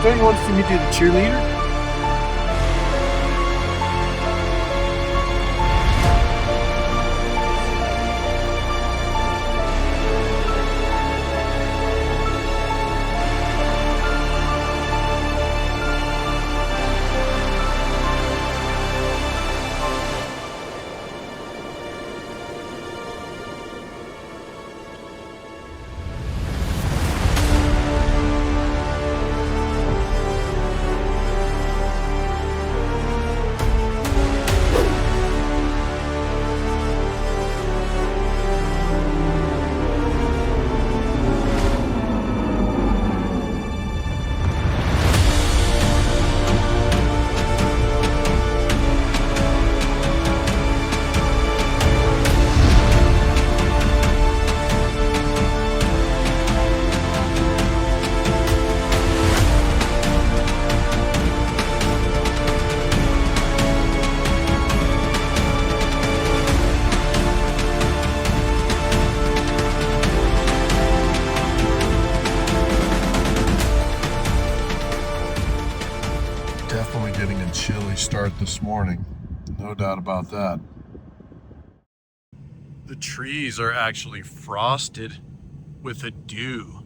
don't you want to see me do the cheerleader? Definitely getting a chilly start this morning, no doubt about that. The trees are actually frosted with a dew.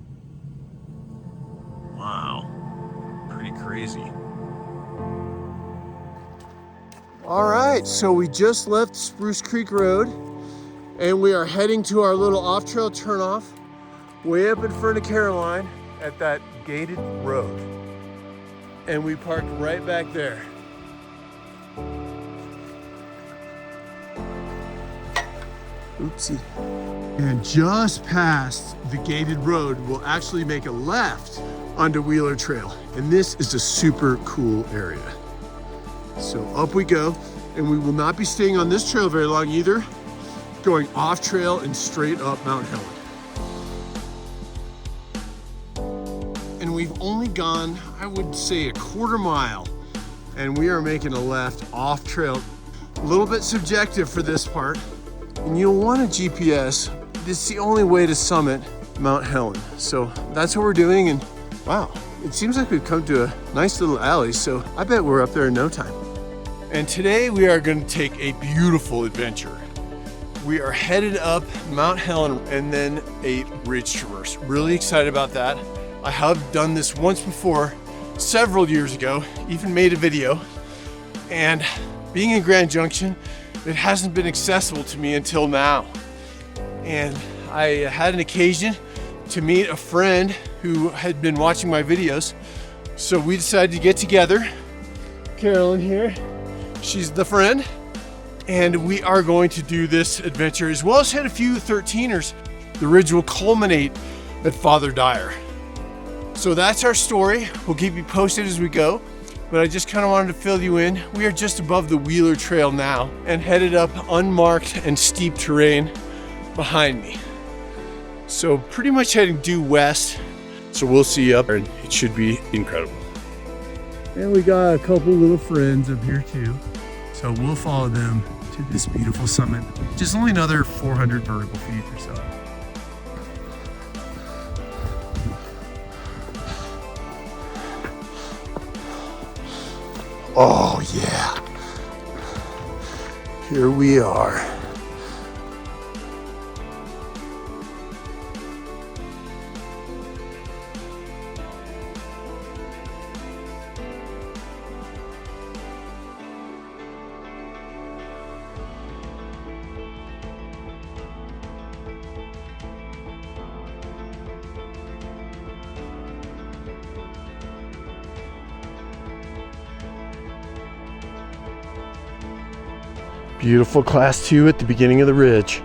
Wow, pretty crazy. All right, so we just left Spruce Creek Road and we are heading to our little off-trail turnoff way up in front of Caroline at that gated road. And we parked right back there. Oopsie. And just past the gated road, we'll actually make a left onto Wheeler Trail. And this is a super cool area. So up we go, and we will not be staying on this trail very long either, going off trail and straight up Mount Helen. And we've only gone, I would say, a quarter mile, and we are making a left off trail. A little bit subjective for this part, and you'll want a GPS. This is the only way to summit Mount Helen. So that's what we're doing, and wow, it seems like we've come to a nice little alley, so I bet we're up there in no time. And today we are going to take a beautiful adventure. We are headed up Mount Helen and then a ridge traverse. Really excited about that. I have done this once before, several years ago, even made a video. And being in Grand Junction, it hasn't been accessible to me until now. And I had an occasion to meet a friend who had been watching my videos. So we decided to get together. Carolyn here, she's the friend. And we are going to do this adventure as well as hit a few 13ers. The ridge will culminate at Father Dyer. So that's our story. We'll keep you posted as we go, but I just kind of wanted to fill you in. We are just above the Wheeler Trail now and headed up unmarked and steep terrain behind me. So pretty much heading due west. So we'll see you up there, and it should be incredible. And we got a couple little friends up here too. So we'll follow them to this beautiful summit, which is only another 400 vertical feet or so. Oh yeah, here we are. Beautiful class 2 at the beginning of the ridge.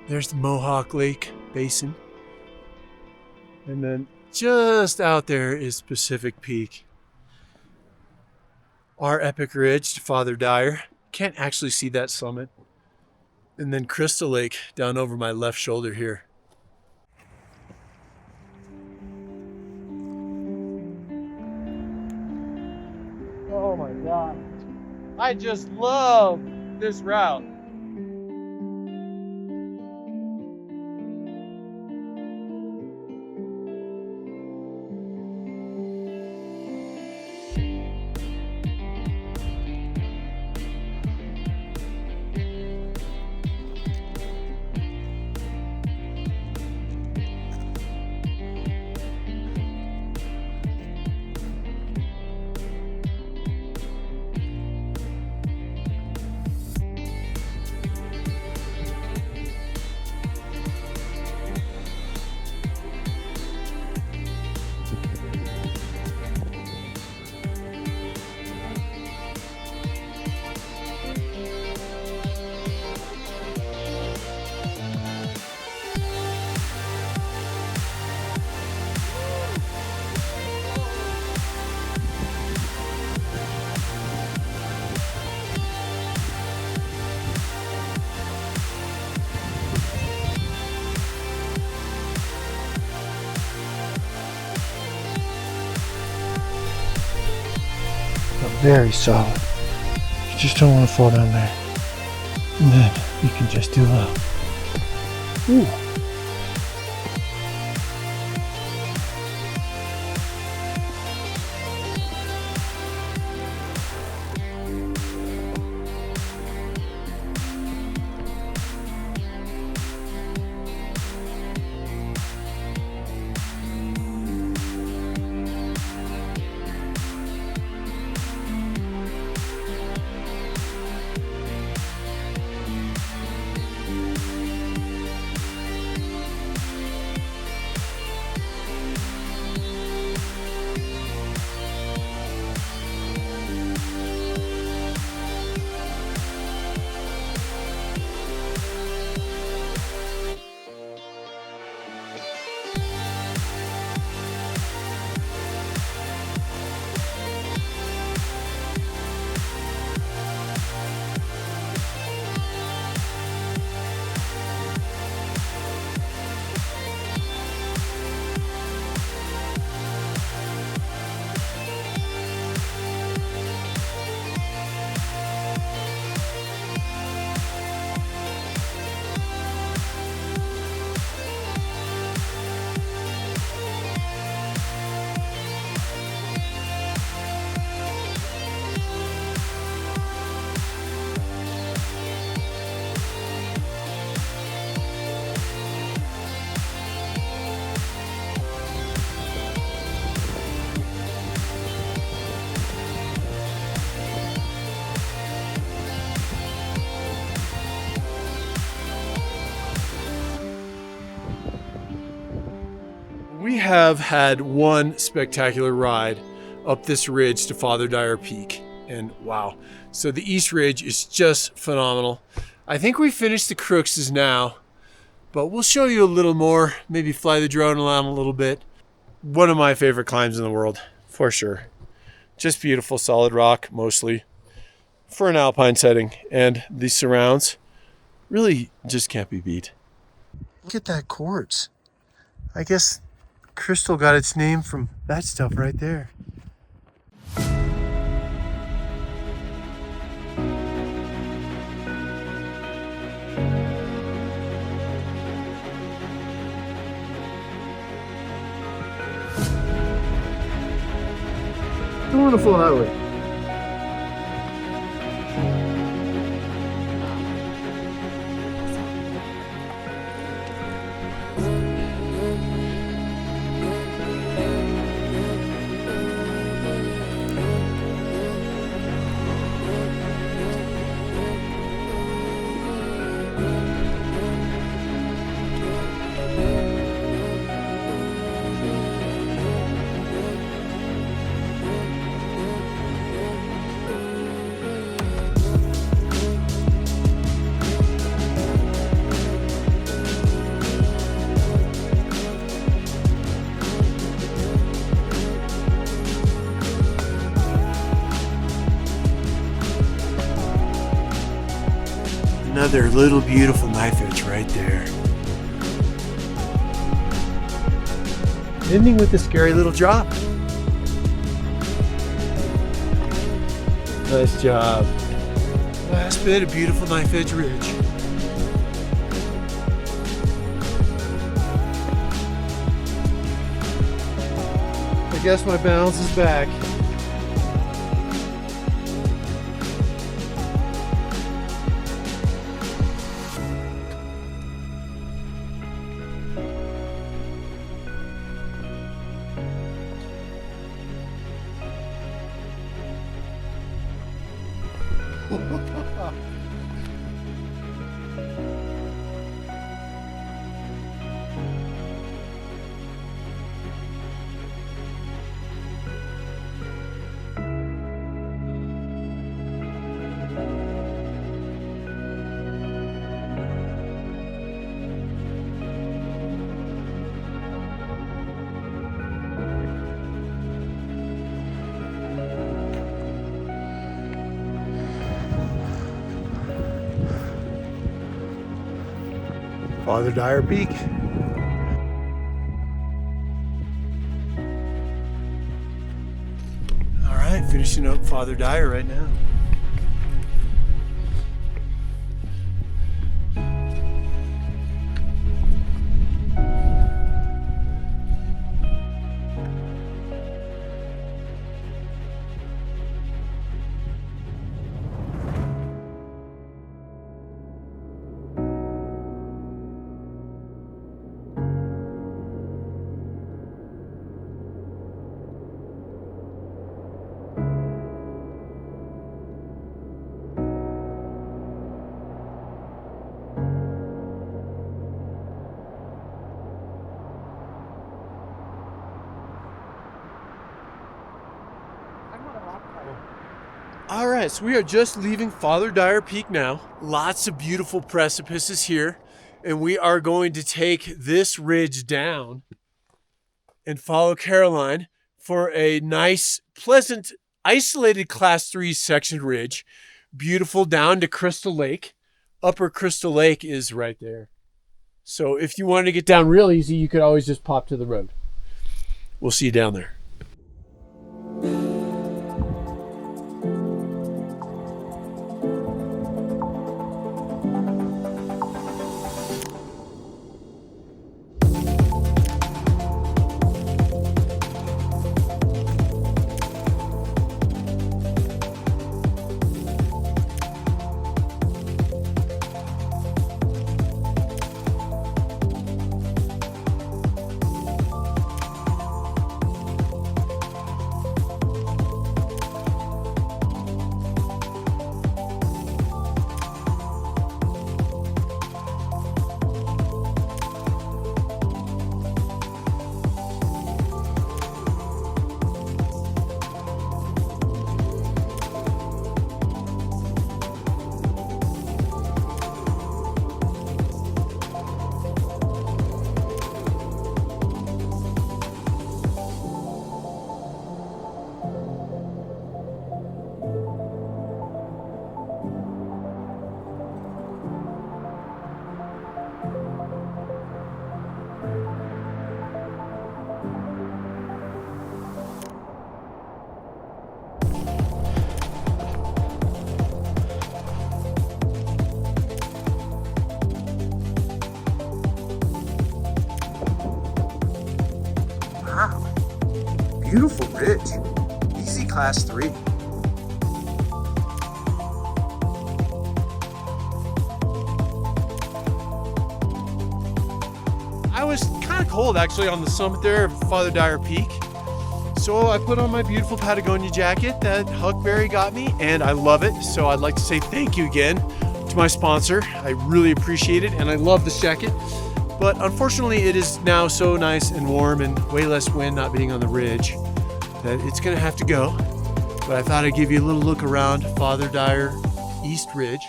There's the Mohawk Lake Basin. And then just out there is Pacific Peak. Our epic ridge to Father Dyer. Can't actually see that summit. And then Crystal Lake down over my left shoulder here. Oh my God. I just love this route. Very solid. You just don't want to fall down there. And then you can just do a ooh. We have had one spectacular ride up this ridge to Father Dyer Peak, and wow. So the East Ridge is just phenomenal. I think we finished the Crookses now, but we'll show you a little more, maybe fly the drone around a little bit. One of my favorite climbs in the world, for sure. Just beautiful, solid rock, mostly, for an alpine setting, and the surrounds really just can't be beat. Look at that quartz. I guess crystal got its name from that stuff right there. Beautiful highway. Another little beautiful knife edge right there. Ending with a scary little drop. Nice job. Last bit of beautiful knife edge ridge. I guess my balance is back. Father Dyer Peak. All right, finishing up Father Dyer right now. All right, so we are just leaving Father Dyer Peak now. Lots of beautiful precipices here, and we are going to take this ridge down and follow Caroline for a nice, pleasant, isolated Class 3 section ridge. Beautiful down to Crystal Lake. Upper Crystal Lake is right there. So if you wanted to get down real easy, you could always just pop to the road. We'll see you down there. Wow, beautiful ridge. Easy Class 3. I was kind of cold actually on the summit there of Father Dyer Peak. So I put on my beautiful Patagonia jacket that Huckberry got me, and I love it. So I'd like to say thank you again to my sponsor. I really appreciate it, and I love this jacket. But unfortunately, it is now so nice and warm and way less wind not being on the ridge that it's gonna have to go. But I thought I'd give you a little look around Father Dyer East Ridge.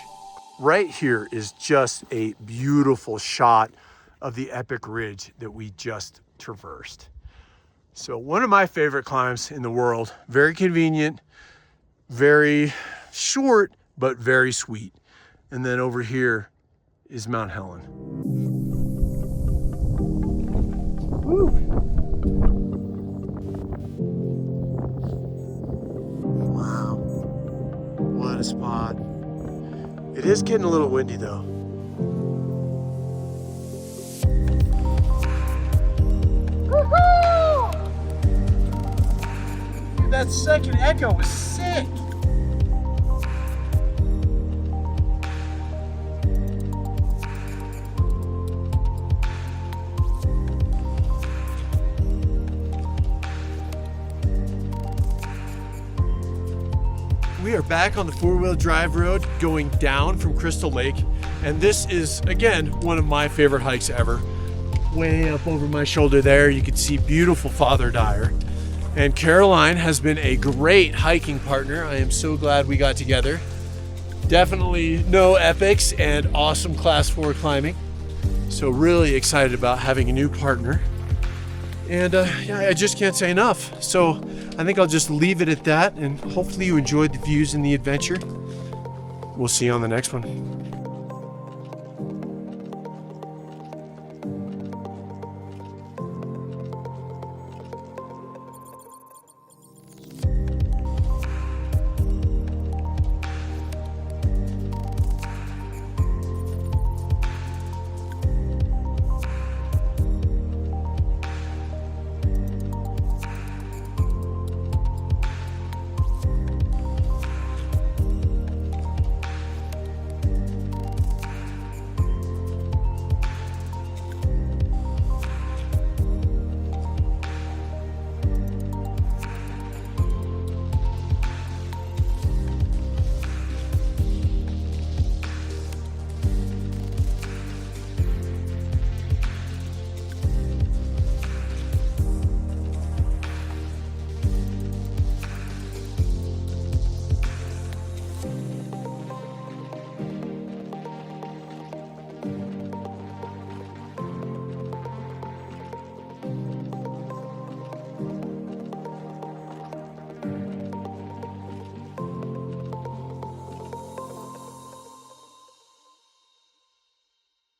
Right here is just a beautiful shot of the epic ridge that we just traversed. So one of my favorite climbs in the world, very convenient, very short, but very sweet. And then over here is Mount Helen. Woo. Wow, what a spot. It is getting a little windy though. Woohoo! Dude, that second echo was sick. We are back on the four-wheel drive road going down from Crystal Lake, and this is again one of my favorite hikes ever. Way up over my shoulder there you can see beautiful Father Dyer, and Caroline has been a great hiking partner. I am so glad we got together. Definitely no epics and awesome class 4 climbing, so really excited about having a new partner. And yeah, I just can't say enough. So I think I'll just leave it at that, and hopefully you enjoyed the views and the adventure. We'll see you on the next one.